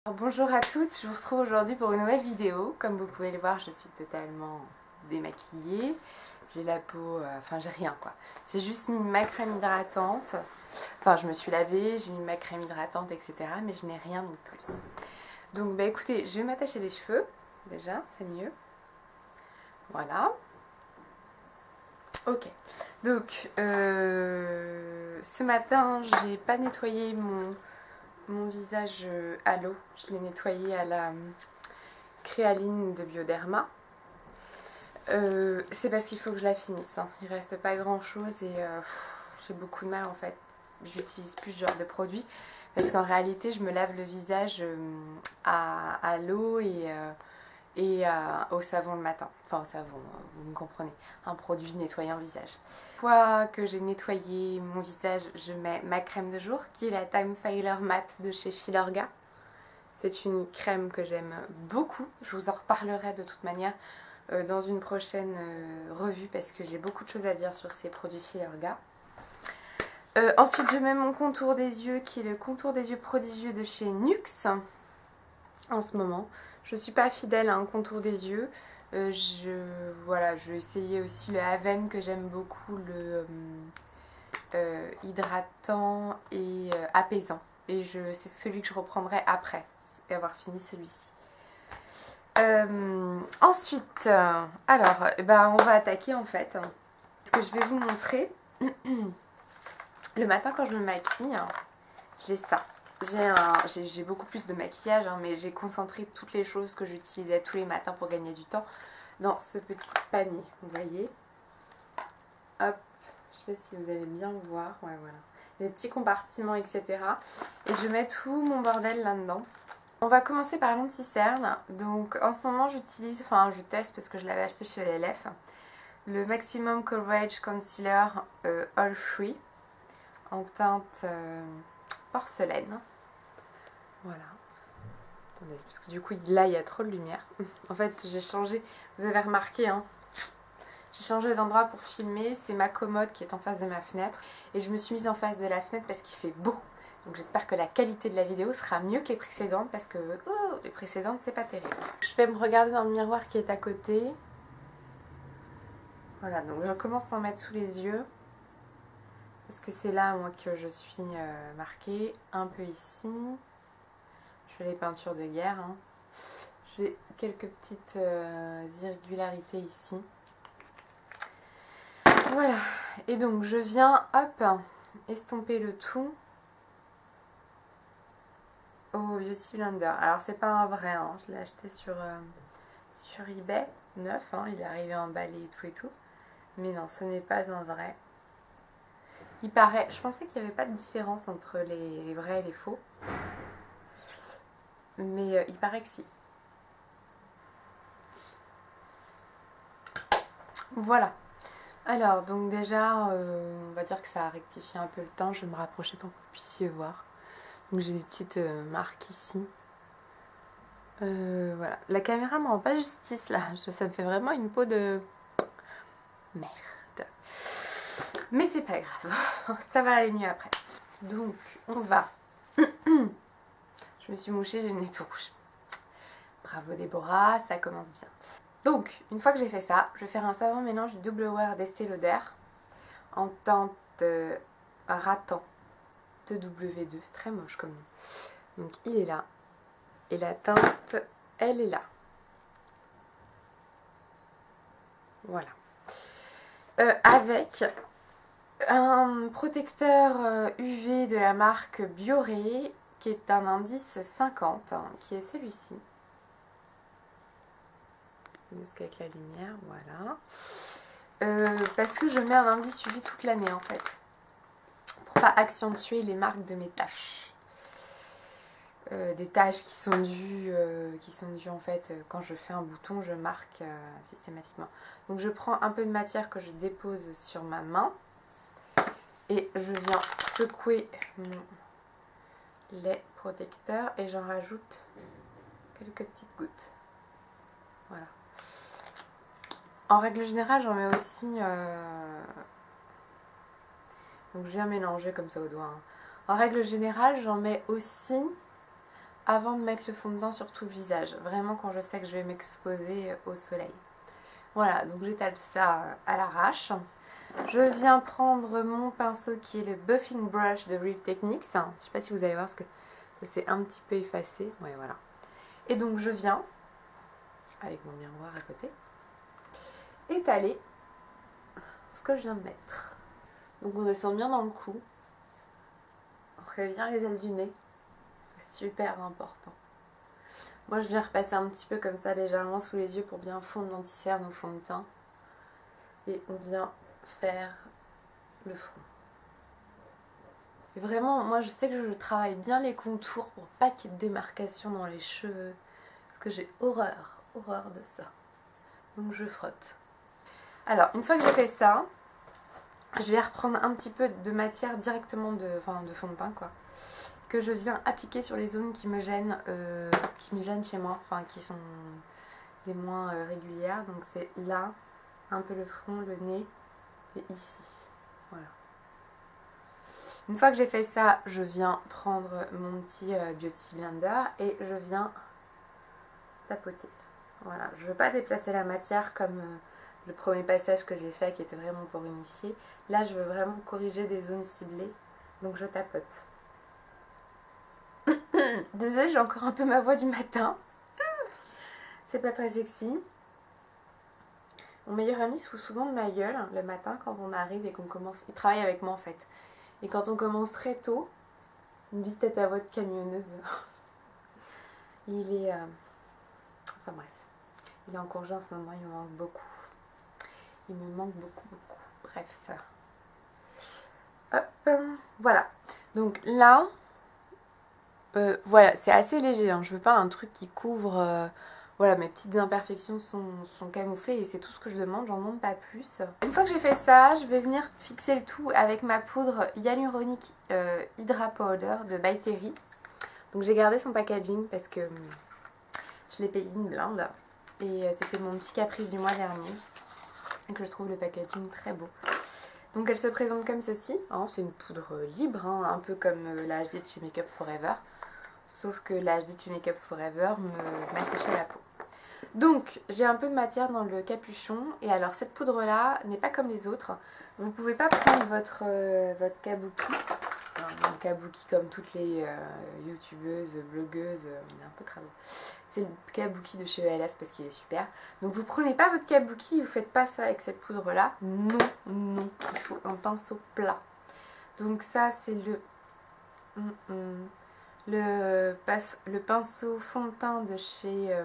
Alors, bonjour à toutes, je vous retrouve aujourd'hui pour une nouvelle vidéo. Comme vous pouvez le voir, je suis totalement démaquillée. J'ai la peau, enfin j'ai rien quoi. J'ai juste mis ma crème hydratante. Enfin je me suis lavée, j'ai mis ma crème hydratante, etc. Mais je n'ai rien mis de plus. Donc bah écoutez, je vais m'attacher les cheveux. Déjà, c'est mieux. Voilà. Ok. Donc ce matin, j'ai pas nettoyé mon visage à l'eau. Je l'ai nettoyé à la créaline de Bioderma. C'est parce qu'il faut que je la finisse. Hein. Il reste pas grand chose et j'ai beaucoup de mal en fait. J'utilise plus ce genre de produit parce qu'en réalité, je me lave le visage à l'eau et au savon le matin. Enfin, au savon, vous me comprenez. Un produit nettoyant visage. Une fois que j'ai nettoyé mon visage, je mets ma crème de jour qui est la Time Filer Matte de chez Filorga. C'est une crème que j'aime beaucoup. Je vous en reparlerai de toute manière dans une prochaine revue parce que j'ai beaucoup de choses à dire sur ces produits Filorga. Ensuite, je mets mon contour des yeux qui est le contour des yeux prodigieux de chez NYX en ce moment. Je ne suis pas fidèle à un contour des yeux. Voilà, je vais essayer aussi le Haven que j'aime beaucoup, le hydratant et apaisant. Et c'est celui que je reprendrai après avoir fini celui-ci. Ensuite, alors, on va attaquer en fait. Ce que je vais vous montrer. Le matin quand je me maquille, j'ai ça. J'ai beaucoup plus de maquillage, hein, mais j'ai concentré toutes les choses que j'utilisais tous les matins pour gagner du temps dans ce petit panier. Vous voyez? Hop, je sais pas si vous allez bien voir. Ouais, voilà. Des petits compartiments, etc. Et je mets tout mon bordel là-dedans. On va commencer par l'anti-cerne. Donc en ce moment j'utilise, enfin je teste parce que je l'avais acheté chez LF, le Maximum Coverage Concealer All Free en teinte porcelaine. Voilà. Attendez, parce que du coup là il y a trop de lumière. En fait j'ai changé, vous avez remarqué hein, j'ai changé d'endroit pour filmer, c'est ma commode qui est en face de ma fenêtre et je me suis mise en face de la fenêtre parce qu'il fait beau. Donc j'espère que la qualité de la vidéo sera mieux que les précédentes parce que les précédentes c'est pas terrible. Je vais me regarder dans le miroir qui est à côté. Voilà, donc je commence à en mettre sous les yeux. Parce que c'est là moi que je suis marquée. Un peu ici. Je fais les peintures de guerre. Hein. J'ai quelques petites irrégularités ici. Voilà. Et donc je viens, hop, estomper le tout au Beauty Blender. Alors c'est pas un vrai, hein. Je l'ai acheté sur eBay, neuf, hein. Il est arrivé emballé et tout. Mais non, ce n'est pas un vrai. Il paraît, je pensais qu'il n'y avait pas de différence entre les vrais et les faux. Mais il paraît que si. Voilà. Alors, donc déjà, on va dire que ça a rectifié un peu le temps. Je vais me rapprocher pour que vous puissiez voir. Donc j'ai des petites marques ici. Voilà. La caméra me rend pas justice là. Ça me fait vraiment une peau de merde. Mais c'est pas grave. Ça va aller mieux après. Donc, on va... Je me suis mouchée, j'ai le nez tout rouge. Bravo Déborah, ça commence bien. Donc, une fois que j'ai fait ça, je vais faire un savant mélange du Double Wear d'Estée Lauder en teinte Rattan de W2. C'est très moche comme nom. Donc, il est là. Et la teinte, elle est là. Voilà. Avec un protecteur UV de la marque Bioré qui est un indice 50, hein, qui est celui-ci. Avec la lumière, voilà. Parce que je mets un indice UV toute l'année en fait. Pour pas accentuer les marques de mes taches. Des taches qui sont dues en fait quand je fais un bouton, je marque systématiquement. Donc je prends un peu de matière que je dépose sur ma main et je viens secouer mon lait protecteur et j'en rajoute quelques petites gouttes. Voilà. En règle générale, j'en mets aussi... Donc je viens mélanger comme ça au doigt. Hein. En règle générale, j'en mets aussi avant de mettre le fond de teint sur tout le visage. Vraiment quand je sais que je vais m'exposer au soleil. Voilà, donc j'étale ça à l'arrache. Je viens prendre mon pinceau qui est le Buffing Brush de Real Techniques. Je ne sais pas si vous allez voir parce que c'est un petit peu effacé. Ouais, voilà. Et donc je viens, avec mon miroir à côté, étaler ce que je viens de mettre. Donc on descend bien dans le cou. On refait bien les ailes du nez. Super important. Moi je viens repasser un petit peu comme ça légèrement sous les yeux pour bien fondre l'anti-cerne au fond de teint. Et on vient faire le front. Et vraiment, moi je sais que je travaille bien les contours pour pas qu'il y ait de démarcation dans les cheveux. Parce que j'ai horreur de ça. Donc je frotte. Alors, une fois que j'ai fait ça, je vais reprendre un petit peu de matière directement de fond de teint, quoi. Que je viens appliquer sur les zones qui me gênent chez moi, enfin qui sont les moins régulières. Donc c'est là, un peu le front, le nez et ici. Voilà. Une fois que j'ai fait ça, je viens prendre mon petit Beauty Blender et je viens tapoter. Voilà, je ne veux pas déplacer la matière comme le premier passage que j'ai fait qui était vraiment pour unifier. Là, je veux vraiment corriger des zones ciblées, donc je tapote. Désolée, j'ai encore un peu ma voix du matin. C'est pas très sexy. Mon meilleur ami se fout souvent de ma gueule le matin quand on arrive et qu'on commence. Il travaille avec moi en fait. Et quand on commence très tôt, il me dit t'as ta voix de camionneuse. Il est. Enfin bref. Il est en congé en ce moment, il me manque beaucoup. Il me manque beaucoup. Bref. Hop, voilà. Donc là, voilà, c'est assez léger. Hein. Je veux pas un truc qui couvre. Voilà, mes petites imperfections sont camouflées et c'est tout ce que je demande, j'en demande pas plus. Une fois que j'ai fait ça, je vais venir fixer le tout avec ma poudre Hyaluronic Hydra Powder de By Terry. Donc j'ai gardé son packaging parce que je l'ai payé une blinde. Et c'était mon petit caprice du mois dernier. Et que je trouve le packaging très beau. Donc elle se présente comme ceci. Hein, c'est une poudre libre, hein, un peu comme la HD de chez Make Up Forever. Sauf que la HD de chez Make Up Forever m'a séché la peau. Donc j'ai un peu de matière dans le capuchon. Et alors cette poudre là n'est pas comme les autres. Vous ne pouvez pas prendre votre kabuki. Un kabuki comme toutes les youtubeuses, blogueuses, il est un peu crado. C'est le kabuki de chez ELF parce qu'il est super. Donc vous prenez pas votre kabuki, vous faites pas ça avec cette poudre là. Non, non, il faut un pinceau plat. Donc ça c'est le pinceau fond de teint de chez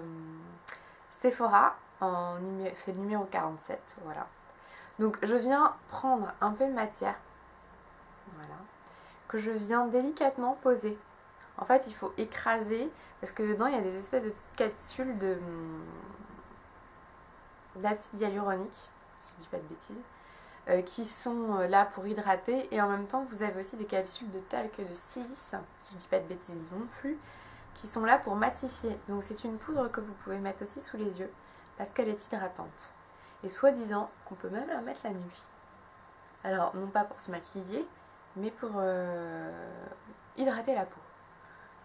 Sephora. C'est le numéro 47, voilà. Donc je viens prendre un peu de matière. Voilà. Que je viens délicatement poser. En fait, il faut écraser parce que dedans, il y a des espèces de petites capsules d'acide hyaluronique, si je dis pas de bêtises, qui sont là pour hydrater. Et en même temps, vous avez aussi des capsules de talc de silice, si je dis pas de bêtises non plus, qui sont là pour matifier. Donc c'est une poudre que vous pouvez mettre aussi sous les yeux parce qu'elle est hydratante. Et soi-disant qu'on peut même la mettre la nuit. Alors, non pas pour se maquiller, mais pour hydrater la peau.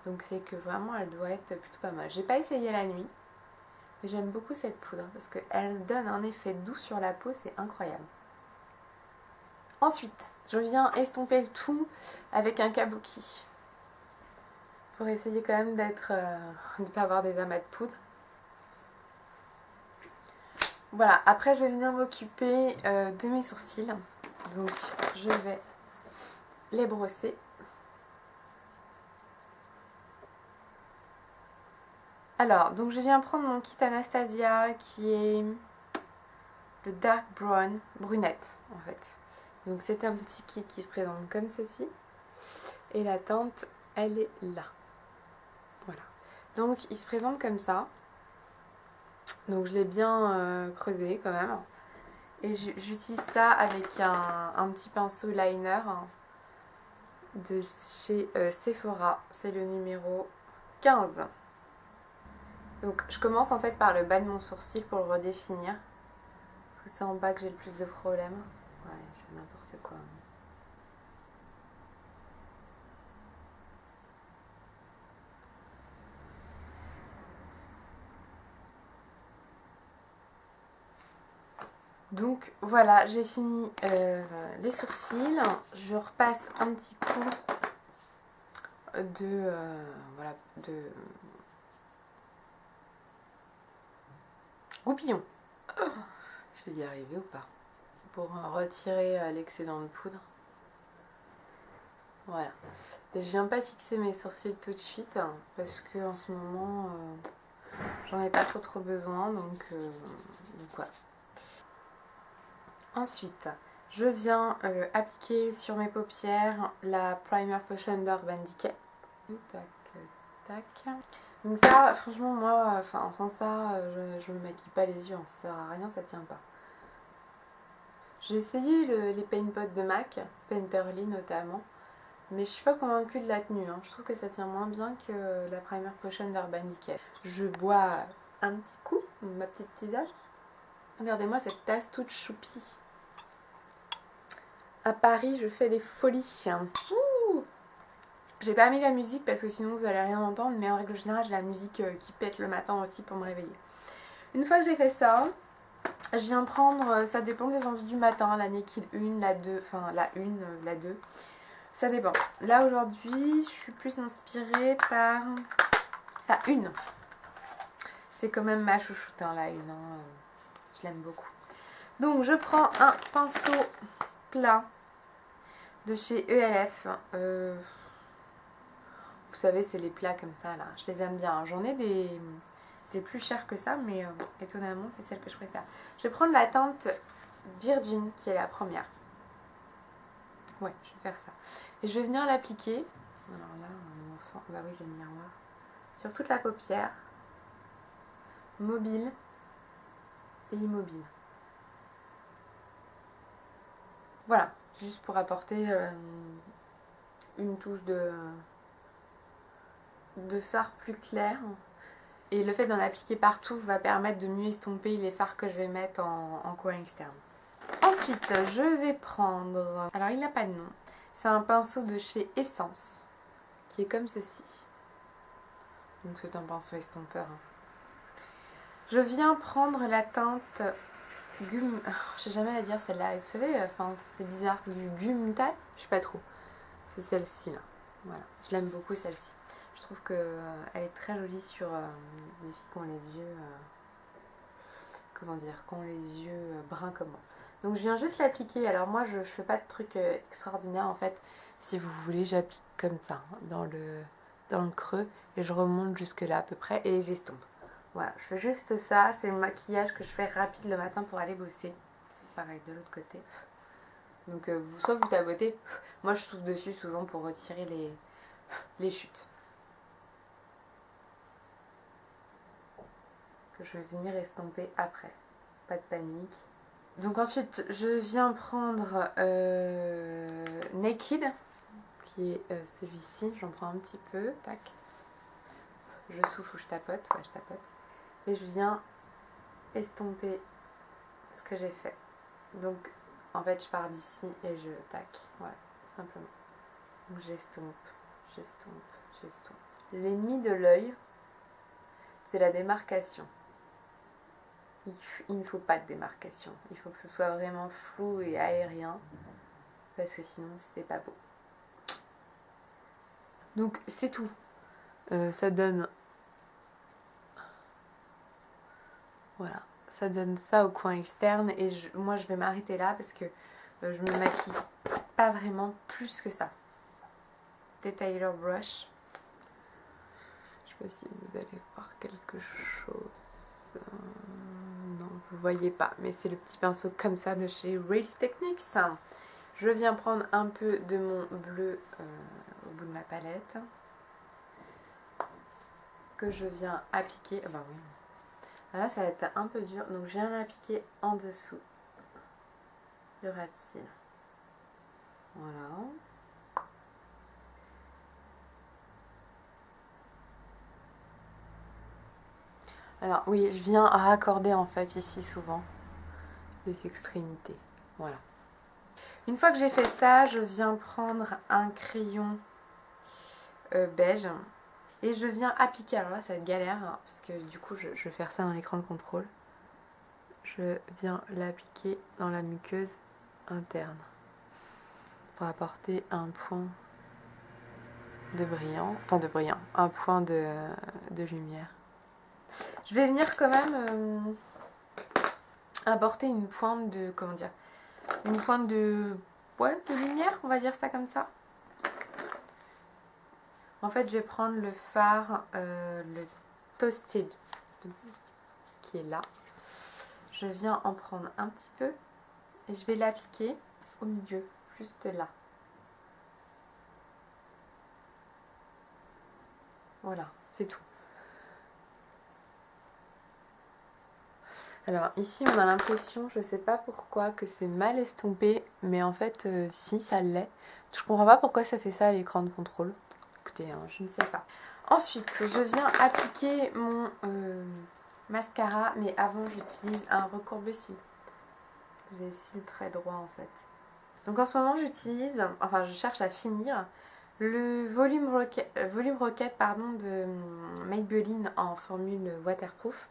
Donc c'est que vraiment elle doit être plutôt pas mal. J'ai pas essayé la nuit, mais j'aime beaucoup cette poudre parce qu'elle donne un effet doux sur la peau, c'est incroyable. Ensuite, je viens estomper le tout avec un kabuki. Pour essayer quand même de ne pas avoir des amas de poudre. Voilà, après je vais venir m'occuper de mes sourcils. Donc je vais les brosser. Alors, donc je viens prendre mon kit Anastasia qui est le Dark Brown, brunette en fait. Donc c'est un petit kit qui se présente comme ceci. Et la teinte, elle est là. Voilà. Donc il se présente comme ça. Donc je l'ai bien creusé quand même. Et j'utilise ça avec un petit pinceau liner de chez Sephora. C'est le numéro 15. Donc je commence en fait par le bas de mon sourcil pour le redéfinir. Parce que c'est en bas que j'ai le plus de problèmes. Ouais, j'ai n'importe quoi. Donc voilà, j'ai fini les sourcils. Je repasse un petit coup voilà, de goupillon. Je vais y arriver ou pas? Pour retirer l'excédent de poudre. Voilà. Et je viens pas fixer mes sourcils tout de suite hein, parce que en ce moment j'en ai pas trop besoin donc voilà. Ensuite, je viens appliquer sur mes paupières la Primer Potion d'Urban Decay. Tac, tac. Donc ça, franchement, moi, sans ça, je me maquille pas les yeux, hein, ça sert à rien, ça tient pas. J'ai essayé les Paint Pot de MAC, Painterly notamment, mais je suis pas convaincue de la tenue. Hein. Je trouve que ça tient moins bien que la Primer Potion d'Urban Decay. Je bois un petit coup, ma petite tisane. Regardez-moi cette tasse toute choupie. À Paris, je fais des folies. Ouh, j'ai pas mis la musique parce que sinon vous allez rien entendre, mais en règle générale, j'ai la musique qui pète le matin aussi pour me réveiller. Une fois que j'ai fait ça, je viens prendre, ça dépend des envies du matin, la Naked 1, la 2, enfin la 1, la 2. Ça dépend. Là aujourd'hui, je suis plus inspirée par la 1. C'est quand même ma chouchoute, hein, la 1. Hein. Je l'aime beaucoup. Donc je prends un pinceau plat de chez ELF. Vous savez, c'est les plats comme ça là. Je les aime bien. J'en ai des plus chers que ça, mais étonnamment, c'est celle que je préfère. Je vais prendre la teinte Virgin qui est la première. Ouais, je vais faire ça. Et je vais venir l'appliquer. Alors là, mon enfant, bah oui, j'ai le miroir. Sur toute la paupière. Mobile et immobile. Voilà, juste pour apporter une touche de fard plus clair. Et le fait d'en appliquer partout va permettre de mieux estomper les fards que je vais mettre en coin externe. Ensuite, je vais prendre... Alors, il n'a pas de nom. C'est un pinceau de chez Essence, qui est comme ceci. Donc, c'est un pinceau estompeur. Hein. Je viens prendre la teinte Gum... je sais jamais la dire celle-là. Vous savez, c'est bizarre. Gumtat, je sais pas trop. C'est celle-ci, là. Voilà. Je l'aime beaucoup, celle-ci. Je trouve qu'elle est très jolie sur les filles qui ont les yeux... comment dire, qui ont les yeux bruns comme moi. Donc je viens juste l'appliquer. Alors moi je fais pas de trucs extraordinaires en fait. Si vous voulez, j'applique comme ça, dans le creux, et je remonte jusque là à peu près et j'estompe. Voilà, je fais juste ça. C'est le maquillage que je fais rapide le matin pour aller bosser. Pareil de l'autre côté. Donc soit vous tabotez. Moi je souffle dessus souvent pour retirer les chutes. Que je vais venir estomper après. Pas de panique. Donc ensuite, je viens prendre Naked, qui est celui-ci. J'en prends un petit peu. Tac. Je souffle ou je tapote. Ouais, je tapote. Et je viens estomper ce que j'ai fait. Donc, en fait, je pars d'ici et je tac. Voilà, tout simplement. Donc j'estompe, j'estompe, j'estompe. L'ennemi de l'œil, c'est la démarcation. Il ne faut pas de démarcation. Il faut que ce soit vraiment flou et aérien. Parce que sinon, c'est pas beau. Donc, c'est tout. Ça donne... Voilà. Ça donne ça au coin externe. Et moi, je vais m'arrêter là parce que je me maquille pas vraiment plus que ça. Detailer brush. Je sais pas si vous allez voir quelque chose. Non, vous voyez pas. Mais c'est le petit pinceau comme ça de chez Real Techniques. Je viens prendre un peu de mon bleu au bout de ma palette. Que je viens appliquer. Bah oui. Là, ça va être un peu dur. Donc, je viens l'appliquer en dessous du ras de cils. Voilà. Alors, oui, je viens raccorder en fait ici souvent les extrémités. Voilà. Une fois que j'ai fait ça, je viens prendre un crayon beige et je viens appliquer. Alors là, ça va être galère hein, parce que du coup, je vais faire ça dans l'écran de contrôle. je viens l'appliquer dans la muqueuse interne pour apporter un point de brillant, un point de lumière. Je vais venir quand même apporter une pointe de, une pointe de lumière, on va dire ça comme ça. En fait, je vais prendre le fard, le Toasted, qui est là. Je viens en prendre un petit peu et je vais l'appliquer au milieu, juste là. Voilà, c'est tout. Alors ici, on a l'impression, je sais pas pourquoi, que c'est mal estompé, mais en fait, si, ça l'est. Je comprends pas pourquoi ça fait ça à l'écran de contrôle. Écoutez, hein, je ne sais pas. Ensuite, je viens appliquer mon mascara, mais avant, j'utilise un recourbe-cils. J'ai les cils très droits en fait. Donc en ce moment, je cherche à finir le volume Rocket de Maybelline en formule waterproof.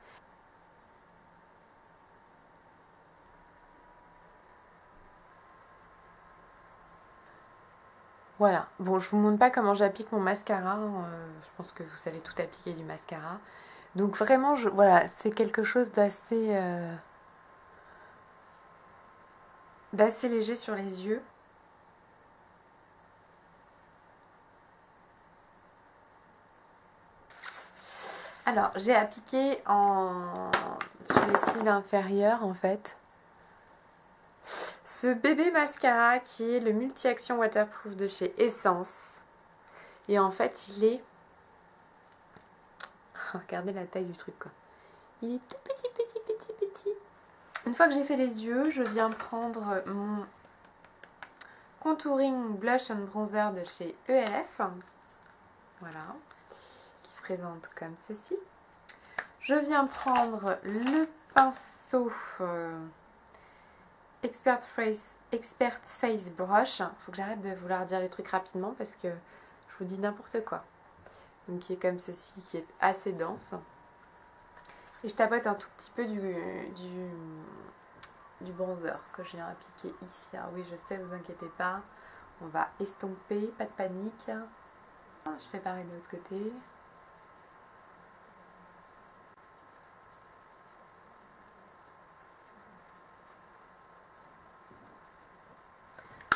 Voilà, bon, je vous montre pas comment j'applique mon mascara, je pense que vous savez tout appliquer du mascara. Donc vraiment, voilà, c'est quelque chose d'assez léger sur les yeux. Alors, j'ai appliqué sur les cils inférieurs en fait ce bébé mascara qui est le multi-action waterproof de chez Essence. Et en fait, il est... Regardez la taille du truc quoi. Il est tout petit. Une fois que j'ai fait les yeux, je viens prendre mon contouring blush and bronzer de chez ELF. Voilà. Qui se présente comme ceci. Je viens prendre le pinceau Expert Face Brush. Faut que j'arrête de vouloir dire les trucs rapidement parce que je vous dis n'importe quoi. Donc qui est comme ceci, qui est assez dense. Et je tapote un tout petit peu du bronzer que je viens appliquer ici. Ah oui, je sais, vous inquiétez pas. On va estomper, pas de panique. Je fais pareil de l'autre côté.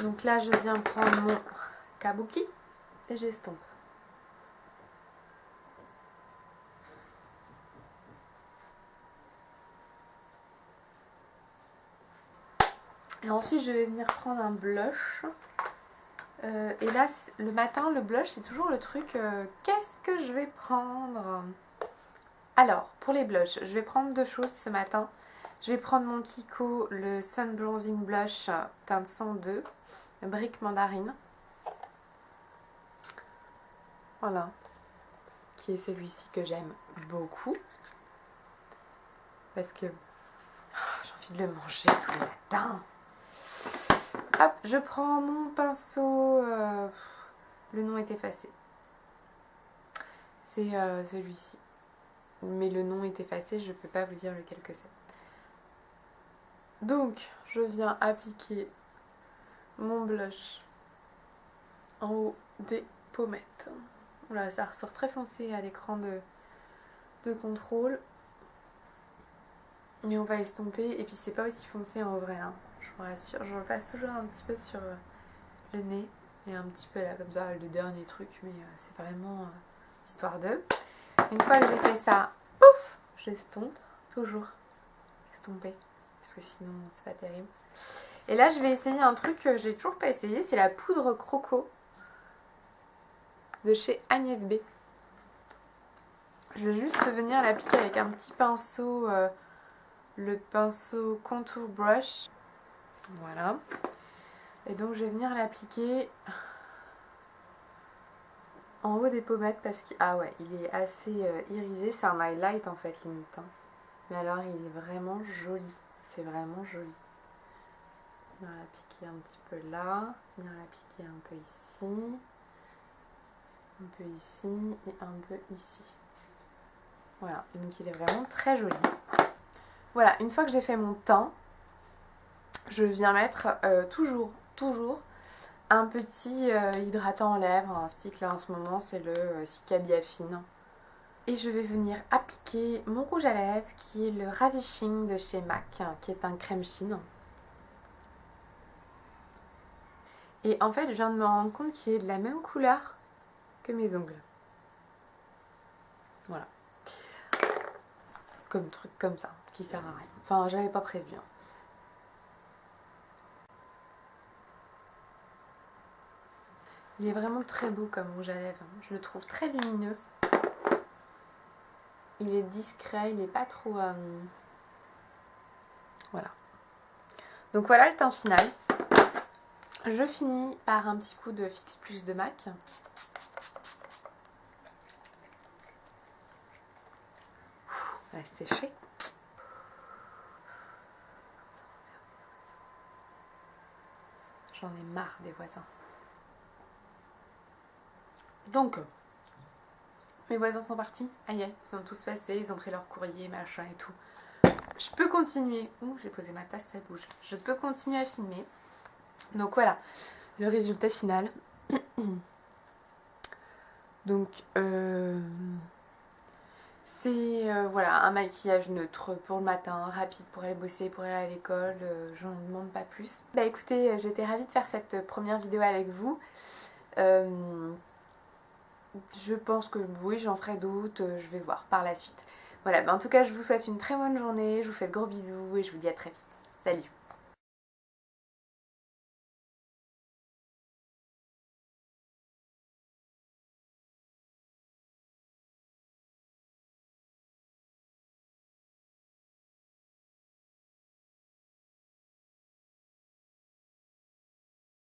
Donc là, je viens prendre mon kabuki et j'estompe. Et ensuite, je vais venir prendre un blush. Et là, le matin, le blush, c'est toujours le truc. Qu'est-ce que je vais prendre? Alors, pour les blushs, je vais prendre deux choses ce matin. Je vais prendre mon Kiko, le Sun Bronzing Blush teinte 102, brique mandarine. Voilà. Qui est celui-ci que j'aime beaucoup. Parce que j'ai envie de le manger tous les matins. Hop, je prends mon pinceau. Le nom est effacé. C'est celui-ci. Mais le nom est effacé, je ne peux pas vous dire lequel que c'est. Donc, je viens appliquer mon blush en haut des pommettes. Voilà, ça ressort très foncé à l'écran de contrôle. Mais on va estomper. Et puis, c'est pas aussi foncé en vrai, hein. Je vous rassure. Je repasse toujours un petit peu sur le nez. Et un petit peu là, comme ça, le dernier truc. Mais c'est vraiment histoire de... Une fois que j'ai fait ça, pouf, j'estompe. Toujours estomper. Parce que sinon, c'est pas terrible. Et là, je vais essayer un truc que j'ai toujours pas essayé. C'est la poudre Croco de chez Agnès B. Je vais juste venir l'appliquer avec un petit pinceau, le pinceau Contour Brush. Voilà. Et donc, je vais venir l'appliquer en haut des pommettes parce qu'il il est assez irisé. C'est un highlight en fait, limite. Hein. Mais alors, il est vraiment joli. C'est vraiment joli. On va l'appliquer un petit peu là. On va l'appliquer un peu ici. Un peu ici et un peu ici. Voilà, donc il est vraiment très joli. Voilà, une fois que j'ai fait mon teint, je viens mettre toujours un petit hydratant en lèvres, un stick là en ce moment, c'est le Cica Biafine. Et je vais venir appliquer mon rouge à lèvres qui est le Ravishing de chez MAC, qui est un crème chine. Et en fait, je viens de me rendre compte qu'il est de la même couleur que mes ongles. Voilà. Comme truc comme ça, qui sert à rien. Enfin, j'avais pas prévu. Il est vraiment très beau comme rouge à lèvres. Je le trouve très lumineux. Il est discret, il n'est pas trop... Voilà. Donc voilà le teint final. Je finis par un petit coup de Fix Plus de MAC. Elle a séché. J'en ai marre des voisins. Donc, mes voisins sont partis. Aïe, ils sont tous passés, ils ont pris leur courrier, machin et tout. Je peux continuer. Ouh, j'ai posé ma tasse, ça bouge. Je peux continuer à filmer. Donc voilà, le résultat final. Donc, c'est voilà, un maquillage neutre pour le matin, rapide pour aller bosser, pour aller à l'école. J'en demande pas plus. Bah écoutez, j'étais ravie de faire cette première vidéo avec vous. Je pense que oui, j'en ferai d'autres, je vais voir par la suite. Voilà, bah en tout cas, je vous souhaite une très bonne journée, je vous fais de gros bisous et je vous dis à très vite. Salut!